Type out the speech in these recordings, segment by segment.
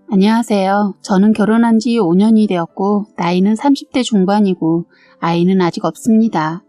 안녕하세요. 저는 결혼한 지 5년이 되었고 나이는 30대 중반이고 아이는 아직 없습니다.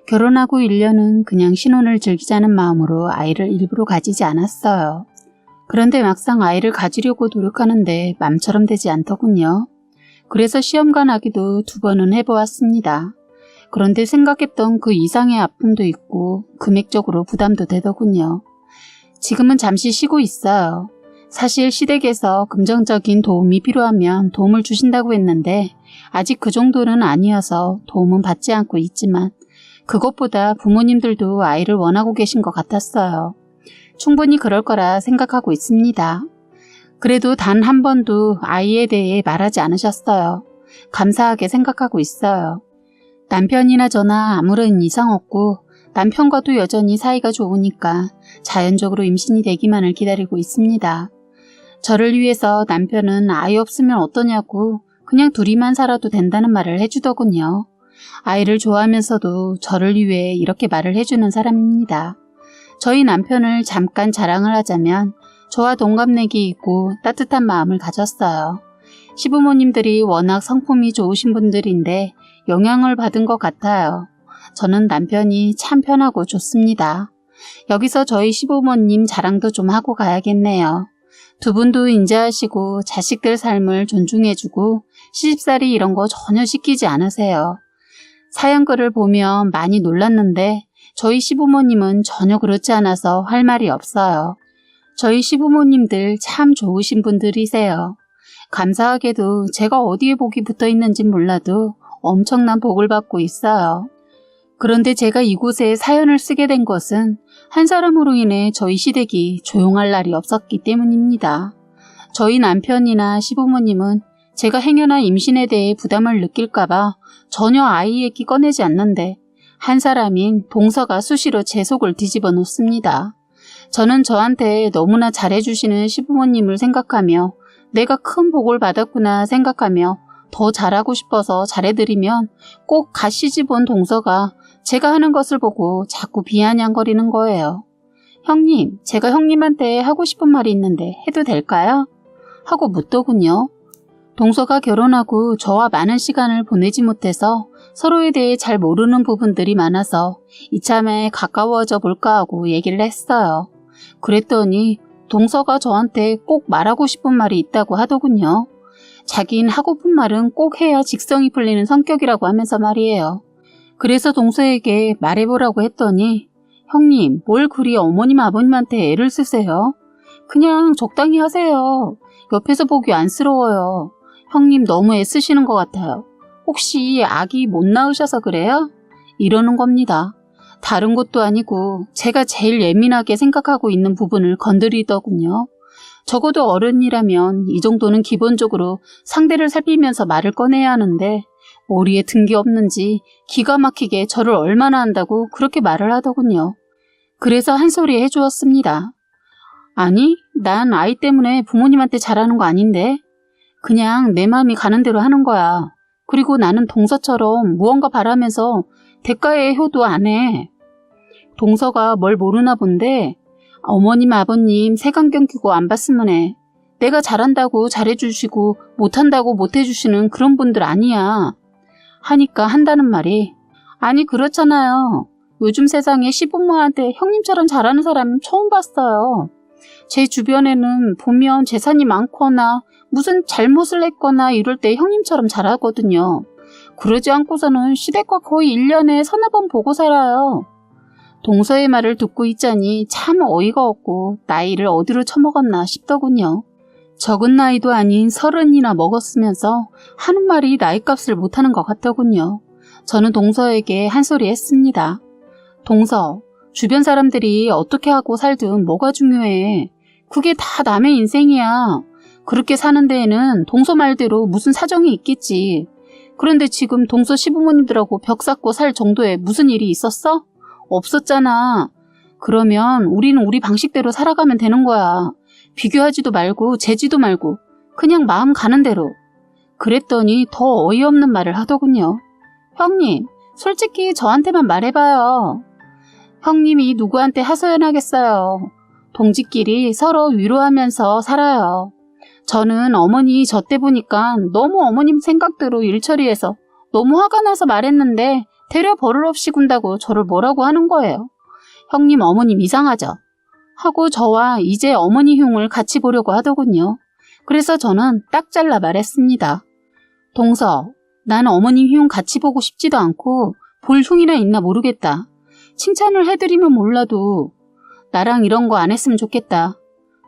결혼하고 1년은 그냥 신혼을 즐기자는 마음으로 아이를 일부러 가지지 않았어요. 그런데 막상 아이를 가지려고 노력하는데 맘처럼 되지 않더군요. 그래서 시험관 아기도 2번은 해보았습니다. 그런데 생각했던 그 이상의 아픔도 있고 금액적으로 부담도 되더군요. 지금은 잠시 쉬고 있어요. 사실 시댁에서 금전적인 도움이 필요하면 도움을 주신다고 했는데 아직 그 정도는 아니어서 도움은 받지 않고 있지만 그것보다 부모님들도 아이를 원하고 계신 것 같았어요. 충분히 그럴 거라 생각하고 있습니다. 그래도 단 한 번도 아이에 대해 말하지 않으셨어요. 감사하게 생각하고 있어요. 남편이나 저나 아무런 이상 없고 남편과도 여전히 사이가 좋으니까 자연적으로 임신이 되기만을 기다리고 있습니다. 저를 위해서 남편은 아이 없으면 어떠냐고 그냥 둘이만 살아도 된다는 말을 해주더군요. 아이를 좋아하면서도 저를 위해 이렇게 말을 해주는 사람입니다. 저희 남편을 잠깐 자랑을 하자면 저와 동갑내기 있고 따뜻한 마음을 가졌어요. 시부모님들이 워낙 성품이 좋으신 분들인데 영향을 받은 것 같아요. 저는 남편이 참 편하고 좋습니다. 여기서 저희 시부모님 자랑도 좀 하고 가야겠네요. 두 분도 인자하시고 자식들 삶을 존중해주고 시집살이 이런 거 전혀 시키지 않으세요. 사연글을 보면 많이 놀랐는데 저희 시부모님은 전혀 그렇지 않아서 할 말이 없어요. 저희 시부모님들 참 좋으신 분들이세요. 감사하게도 제가 어디에 복이 붙어 있는진 몰라도 엄청난 복을 받고 있어요. 그런데 제가 이곳에 사연을 쓰게 된 것은 한 사람으로 인해 저희 시댁이 조용할 날이 없었기 때문입니다. 저희 남편이나 시부모님은 제가 행여나 임신에 대해 부담을 느낄까봐 전혀 아이 얘기 꺼내지 않는데 한 사람인 동서가 수시로 제 속을 뒤집어 놓습니다. 저는 저한테 너무나 잘해주시는 시부모님을 생각하며 내가 큰 복을 받았구나 생각하며 더 잘하고 싶어서 잘해드리면 꼭 가시집 온 동서가 제가 하는 것을 보고 자꾸 비아냥거리는 거예요. 형님, 제가 형님한테 하고 싶은 말이 있는데 해도 될까요? 하고 묻더군요. 동서가 결혼하고 저와 많은 시간을 보내지 못해서 서로에 대해 잘 모르는 부분들이 많아서 이참에 가까워져 볼까 하고 얘기를 했어요. 그랬더니 동서가 저한테 꼭 말하고 싶은 말이 있다고 하더군요. 자긴 하고픈 말은 꼭 해야 직성이 풀리는 성격이라고 하면서 말이에요. 그래서 동서에게 말해보라고 했더니 형님, 뭘 그리 어머님 아버님한테 애를 쓰세요? 그냥 적당히 하세요. 옆에서 보기 안쓰러워요. 형님 너무 애쓰시는 것 같아요. 혹시 아기 못 낳으셔서 그래요? 이러는 겁니다. 다른 것도 아니고 제가 제일 예민하게 생각하고 있는 부분을 건드리더군요. 적어도 어른이라면 이 정도는 기본적으로 상대를 살피면서 말을 꺼내야 하는데 머리에 든 게 없는지 기가 막히게 저를 얼마나 한다고 그렇게 말을 하더군요. 그래서 한 소리 해주었습니다. 아니, 난 아이 때문에 부모님한테 잘하는 거 아닌데 그냥 내 마음이 가는 대로 하는 거야. 그리고 나는 동서처럼 무언가 바라면서 대가의 효도 안 해. 동서가 뭘 모르나 본데 어머님 아버님 색안경 끼고 안 봤으면 해. 내가 잘한다고 잘해주시고 못한다고 못해주시는 그런 분들 아니야. 하니까 한다는 말이 아니 그렇잖아요. 요즘 세상에 시부모한테 형님처럼 잘하는 사람 처음 봤어요. 제 주변에는 보면 재산이 많거나 무슨 잘못을 했거나 이럴 때 형님처럼 잘하거든요. 그러지 않고서는 시댁과 거의 1년에 서너 번 보고 살아요. 동서의 말을 듣고 있자니 참 어이가 없고 나이를 어디로 처먹었나 싶더군요. 적은 나이도 아닌 30이나 먹었으면서 하는 말이 나이값을 못하는 것 같더군요. 저는 동서에게 한 소리 했습니다. 동서, 주변 사람들이 어떻게 하고 살든 뭐가 중요해. 그게 다 남의 인생이야. 그렇게 사는 데에는 동서 말대로 무슨 사정이 있겠지. 그런데 지금 동서 시부모님들하고 벽 쌓고 살 정도의 무슨 일이 있었어? 없었잖아. 그러면 우리는 우리 방식대로 살아가면 되는 거야. 비교하지도 말고 재지도 말고 그냥 마음 가는 대로. 그랬더니 더 어이없는 말을 하더군요. 형님, 솔직히 저한테만 말해봐요. 형님이 누구한테 하소연하겠어요. 동지끼리 서로 위로하면서 살아요. 저는 어머니 저 때 보니까 너무 어머님 생각대로 일 처리해서 너무 화가 나서 말했는데 되려 버를 없이 군다고 저를 뭐라고 하는 거예요. 형님 어머님 이상하죠? 하고 저와 이제 어머니 흉을 같이 보려고 하더군요. 그래서 저는 딱 잘라 말했습니다. 동서, 난 어머님 흉 같이 보고 싶지도 않고 볼 흉이나 있나 모르겠다. 칭찬을 해드리면 몰라도 나랑 이런 거 안 했으면 좋겠다.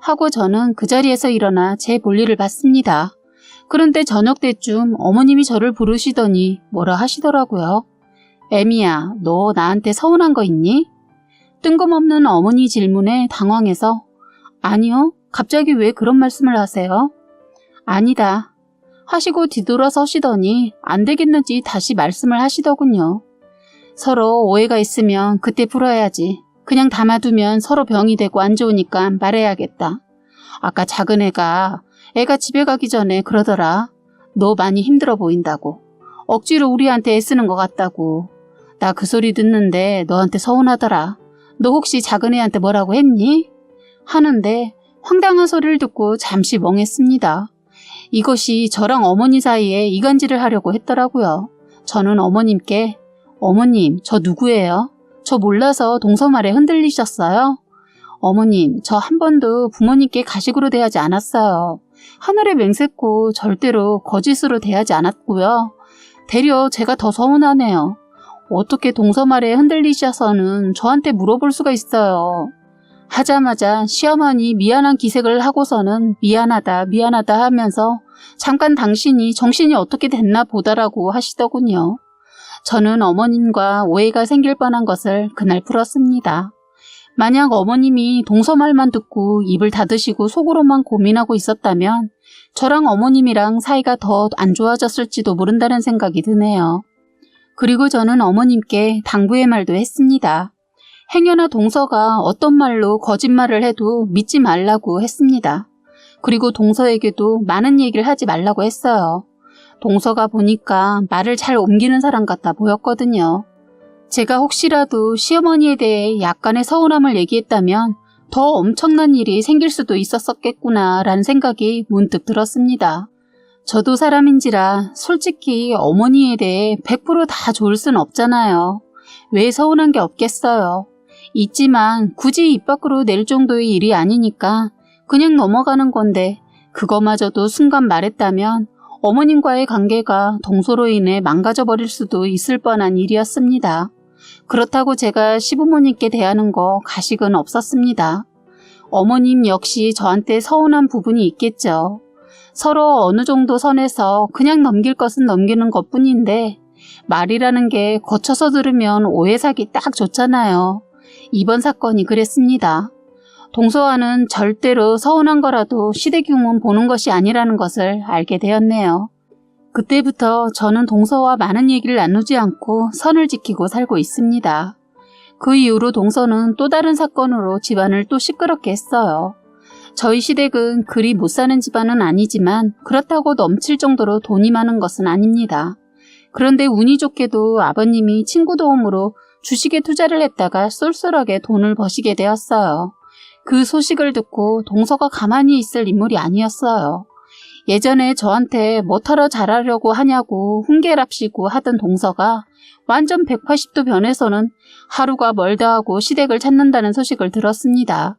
하고 저는 그 자리에서 일어나 제 볼일을 봤습니다. 그런데 저녁 때쯤 어머님이 저를 부르시더니 뭐라 하시더라고요. 애미야, 너 나한테 서운한 거 있니? 뜬금없는 어머니 질문에 당황해서 아니요, 갑자기 왜 그런 말씀을 하세요? 아니다. 하시고 뒤돌아서시더니 안 되겠는지 다시 말씀을 하시더군요. 서로 오해가 있으면 그때 풀어야지. 그냥 담아두면 서로 병이 되고 안 좋으니까 말해야겠다. 아까 작은 애가 집에 가기 전에 그러더라. 너 많이 힘들어 보인다고. 억지로 우리한테 애쓰는 것 같다고. 나 그 소리 듣는데 너한테 서운하더라. 너 혹시 작은 애한테 뭐라고 했니? 하는데 황당한 소리를 듣고 잠시 멍했습니다. 이것이 저랑 어머니 사이에 이간질을 하려고 했더라고요. 저는 어머님께 어머님, 저 누구예요? 저 몰라서 동서 말에 흔들리셨어요? 어머님, 저 한 번도 부모님께 가식으로 대하지 않았어요. 하늘에 맹세코 절대로 거짓으로 대하지 않았고요. 되려 제가 더 서운하네요. 어떻게 동서 말에 흔들리셔서는 저한테 물어볼 수가 있어요. 하자마자 시어머니 미안한 기색을 하고서는 미안하다 하면서 잠깐 당신이 정신이 어떻게 됐나 보다라고 하시더군요. 저는 어머님과 오해가 생길 뻔한 것을 그날 풀었습니다. 만약 어머님이 동서 말만 듣고 입을 닫으시고 속으로만 고민하고 있었다면 저랑 어머님이랑 사이가 더 안 좋아졌을지도 모른다는 생각이 드네요. 그리고 저는 어머님께 당부의 말도 했습니다. 행여나 동서가 어떤 말로 거짓말을 해도 믿지 말라고 했습니다. 그리고 동서에게도 많은 얘기를 하지 말라고 했어요. 동서가 보니까 말을 잘 옮기는 사람 같아 보였거든요. 제가 혹시라도 시어머니에 대해 약간의 서운함을 얘기했다면 더 엄청난 일이 생길 수도 있었겠구나 라는 생각이 문득 들었습니다. 저도 사람인지라 솔직히 어머니에 대해 100% 다 좋을 순 없잖아요. 왜 서운한 게 없겠어요. 있지만 굳이 입 밖으로 낼 정도의 일이 아니니까 그냥 넘어가는 건데 그거마저도 순간 말했다면 어머님과의 관계가 동서로 인해 망가져버릴 수도 있을 뻔한 일이었습니다. 그렇다고 제가 시부모님께 대하는 거 가식은 없었습니다. 어머님 역시 저한테 서운한 부분이 있겠죠. 서로 어느 정도 선에서 그냥 넘길 것은 넘기는 것뿐인데 말이라는 게 거쳐서 들으면 오해 사기 딱 좋잖아요. 이번 사건이 그랬습니다. 동서와는 절대로 서운한 거라도 시댁흉은 보는 것이 아니라는 것을 알게 되었네요. 그때부터 저는 동서와 많은 얘기를 나누지 않고 선을 지키고 살고 있습니다. 그 이후로 동서는 또 다른 사건으로 집안을 또 시끄럽게 했어요. 저희 시댁은 그리 못 사는 집안은 아니지만 그렇다고 넘칠 정도로 돈이 많은 것은 아닙니다. 그런데 운이 좋게도 아버님이 친구 도움으로 주식에 투자를 했다가 쏠쏠하게 돈을 버시게 되었어요. 그 소식을 듣고 동서가 가만히 있을 인물이 아니었어요. 예전에 저한테 뭐하러 잘하려고 하냐고 훈계랍시고 하던 동서가 완전 180도 변해서는 하루가 멀다 하고 시댁을 찾는다는 소식을 들었습니다.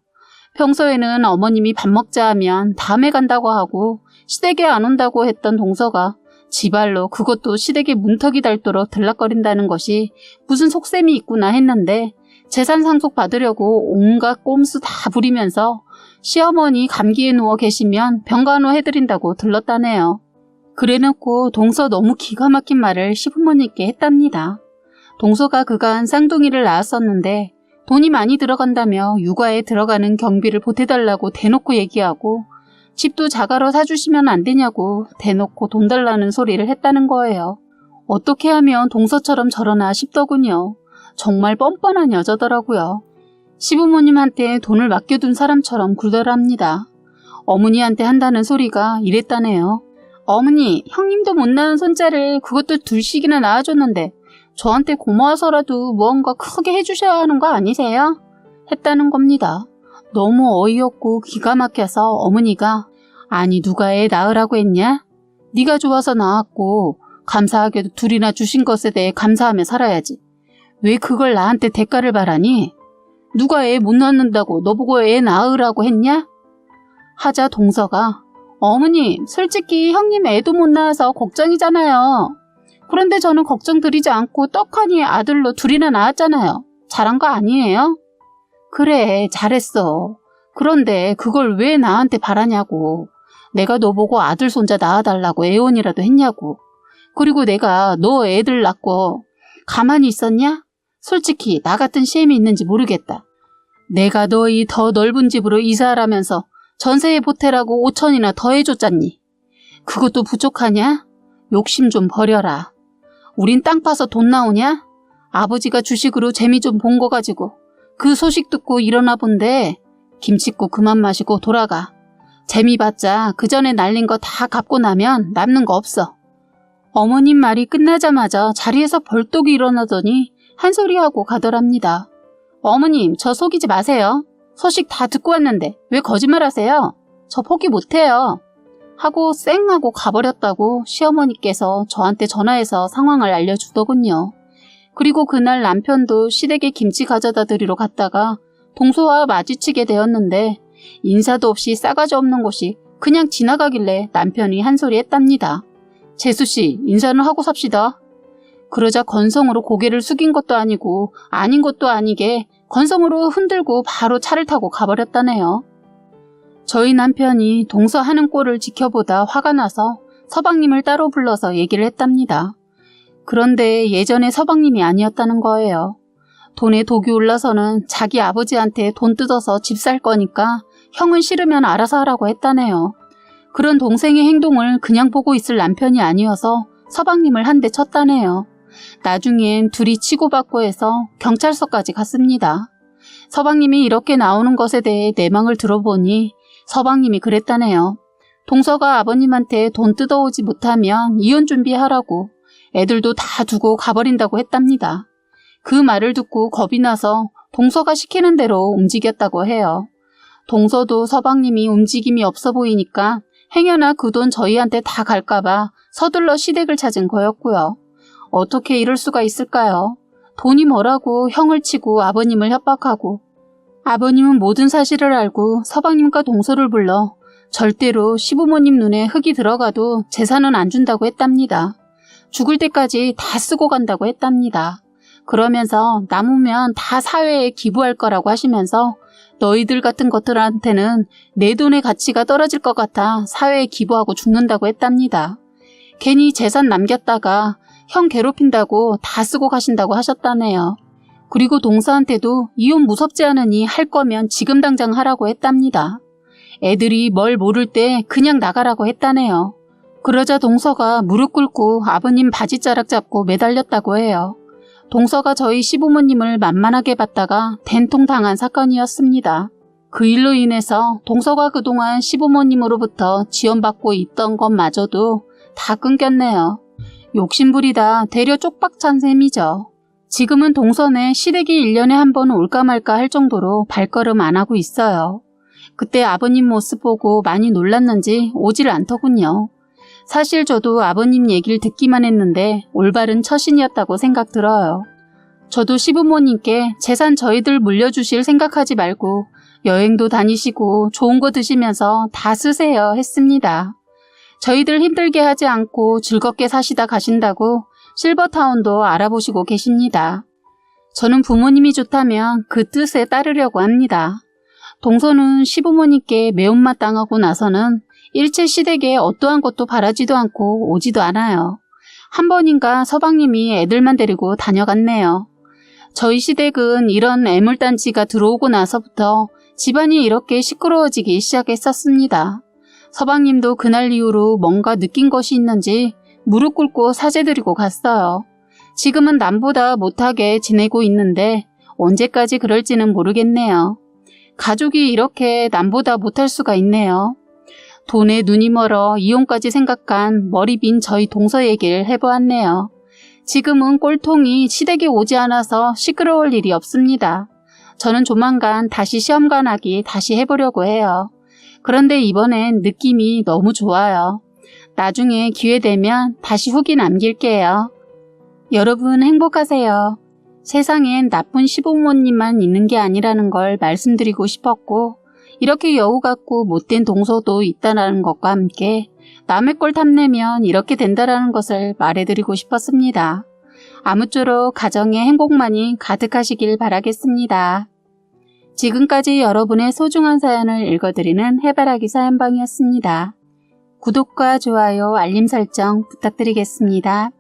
평소에는 어머님이 밥 먹자 하면 다음에 간다고 하고 시댁에 안 온다고 했던 동서가 지발로 그것도 시댁에 문턱이 닳도록 들락거린다는 것이 무슨 속셈이 있구나 했는데 재산 상속 받으려고 온갖 꼼수 다 부리면서 시어머니 감기에 누워 계시면 병간호 해드린다고 들렀다네요. 그래놓고 동서 너무 기가 막힌 말을 시부모님께 했답니다. 동서가 그간 쌍둥이를 낳았었는데 돈이 많이 들어간다며 육아에 들어가는 경비를 보태달라고 대놓고 얘기하고 집도 자가로 사주시면 안 되냐고 대놓고 돈 달라는 소리를 했다는 거예요. 어떻게 하면 동서처럼 저러나 싶더군요. 정말 뻔뻔한 여자더라고요. 시부모님한테 돈을 맡겨둔 사람처럼 굴더랍니다. 어머니한테 한다는 소리가 이랬다네요. 어머니, 형님도 못 낳은 손자를 그것도 둘씩이나 낳아줬는데 저한테 고마워서라도 무언가 크게 해주셔야 하는 거 아니세요? 했다는 겁니다. 너무 어이없고 기가 막혀서 어머니가 아니 누가 애 낳으라고 했냐? 네가 좋아서 낳았고 감사하게도 둘이나 주신 것에 대해 감사하며 살아야지. 왜 그걸 나한테 대가를 바라니? 누가 애 못 낳는다고 너보고 애 낳으라고 했냐? 하자 동서가 어머님 솔직히 형님 애도 못 낳아서 걱정이잖아요. 그런데 저는 걱정 드리지 않고 떡하니 아들로 둘이나 낳았잖아요. 잘한 거 아니에요? 그래 잘했어. 그런데 그걸 왜 나한테 바라냐고. 내가 너보고 아들 손자 낳아달라고 애원이라도 했냐고. 그리고 내가 너 애들 낳고 가만히 있었냐? 솔직히 나 같은 시엠이 있는지 모르겠다. 내가 너희 더 넓은 집으로 이사하라면서 전세에 보태라고 5천이나 더 해줬잖니. 그것도 부족하냐? 욕심 좀 버려라. 우린 땅 파서 돈 나오냐? 아버지가 주식으로 재미 좀 본 거 가지고 그 소식 듣고 일어나 본데 김칫국 그만 마시고 돌아가. 재미 봤자 그 전에 날린 거 다 갚고 나면 남는 거 없어. 어머님 말이 끝나자마자 자리에서 벌떡 일어나더니 한 소리 하고 가더랍니다. 어머님 저 속이지 마세요. 소식 다 듣고 왔는데 왜 거짓말하세요? 저 포기 못해요. 하고 쌩하고 가버렸다고 시어머니께서 저한테 전화해서 상황을 알려주더군요. 그리고 그날 남편도 시댁에 김치 가져다 드리러 갔다가 동서와 마주치게 되었는데 인사도 없이 싸가지 없는 곳이 그냥 지나가길래 남편이 한 소리 했답니다. 재수씨 인사는 하고 삽시다. 그러자 건성으로 고개를 숙인 것도 아니고 아닌 것도 아니게 건성으로 흔들고 바로 차를 타고 가버렸다네요. 저희 남편이 동서 하는 꼴을 지켜보다 화가 나서 서방님을 따로 불러서 얘기를 했답니다. 그런데 예전에 서방님이 아니었다는 거예요. 돈에 독이 올라서는 자기 아버지한테 돈 뜯어서 집 살 거니까 형은 싫으면 알아서 하라고 했다네요. 그런 동생의 행동을 그냥 보고 있을 남편이 아니어서 서방님을 한 대 쳤다네요. 나중엔 둘이 치고받고 해서 경찰서까지 갔습니다. 서방님이 이렇게 나오는 것에 대해 내막을 들어보니 서방님이 그랬다네요. 동서가 아버님한테 돈 뜯어오지 못하면 이혼 준비하라고 애들도 다 두고 가버린다고 했답니다. 그 말을 듣고 겁이 나서 동서가 시키는 대로 움직였다고 해요. 동서도 서방님이 움직임이 없어 보이니까 행여나 그 돈 저희한테 다 갈까봐 서둘러 시댁을 찾은 거였고요. 어떻게 이럴 수가 있을까요? 돈이 뭐라고 형을 치고 아버님을 협박하고 아버님은 모든 사실을 알고 서방님과 동서를 불러 절대로 시부모님 눈에 흙이 들어가도 재산은 안 준다고 했답니다. 죽을 때까지 다 쓰고 간다고 했답니다. 그러면서 남으면 다 사회에 기부할 거라고 하시면서 너희들 같은 것들한테는 내 돈의 가치가 떨어질 것 같아 사회에 기부하고 죽는다고 했답니다. 괜히 재산 남겼다가 형 괴롭힌다고 다 쓰고 가신다고 하셨다네요. 그리고 동서한테도 이혼 무섭지 않으니 할 거면 지금 당장 하라고 했답니다. 애들이 뭘 모를 때 그냥 나가라고 했다네요. 그러자 동서가 무릎 꿇고 아버님 바지자락 잡고 매달렸다고 해요. 동서가 저희 시부모님을 만만하게 봤다가 된통 당한 사건이었습니다. 그 일로 인해서 동서가 그동안 시부모님으로부터 지원받고 있던 것마저도 다 끊겼네요. 욕심부리다 대려 쪽박찬 셈이죠. 지금은 동서네 시댁이 1년에 한 번 올까 말까 할 정도로 발걸음 안 하고 있어요. 그때 아버님 모습 보고 많이 놀랐는지 오질 않더군요. 사실 저도 아버님 얘기를 듣기만 했는데 올바른 처신이었다고 생각 들어요. 저도 시부모님께 재산 저희들 물려주실 생각하지 말고 여행도 다니시고 좋은 거 드시면서 다 쓰세요 했습니다. 저희들 힘들게 하지 않고 즐겁게 사시다 가신다고 실버타운도 알아보시고 계십니다. 저는 부모님이 좋다면 그 뜻에 따르려고 합니다. 동서는 시부모님께 매운맛 당하고 나서는 일체 시댁에 어떠한 것도 바라지도 않고 오지도 않아요. 한 번인가 서방님이 애들만 데리고 다녀갔네요. 저희 시댁은 이런 애물단지가 들어오고 나서부터 집안이 이렇게 시끄러워지기 시작했었습니다. 서방님도 그날 이후로 뭔가 느낀 것이 있는지 무릎 꿇고 사죄드리고 갔어요. 지금은 남보다 못하게 지내고 있는데 언제까지 그럴지는 모르겠네요. 가족이 이렇게 남보다 못할 수가 있네요. 돈에 눈이 멀어 이혼까지 생각한 머리 빈 저희 동서 얘기를 해보았네요. 지금은 꼴통이 시댁에 오지 않아서 시끄러울 일이 없습니다. 저는 조만간 다시 시험관하기 다시 해보려고 해요. 그런데 이번엔 느낌이 너무 좋아요. 나중에 기회 되면 다시 후기 남길게요. 여러분 행복하세요. 세상엔 나쁜 시부모님만 있는 게 아니라는 걸 말씀드리고 싶었고, 이렇게 여우 같고 못된 동서도 있다는 것과 함께 남의 걸 탐내면 이렇게 된다는 것을 말해드리고 싶었습니다. 아무쪼록 가정의 행복만이 가득하시길 바라겠습니다. 지금까지 여러분의 소중한 사연을 읽어드리는 해바라기 사연방이었습니다. 구독과 좋아요, 알림 설정 부탁드리겠습니다.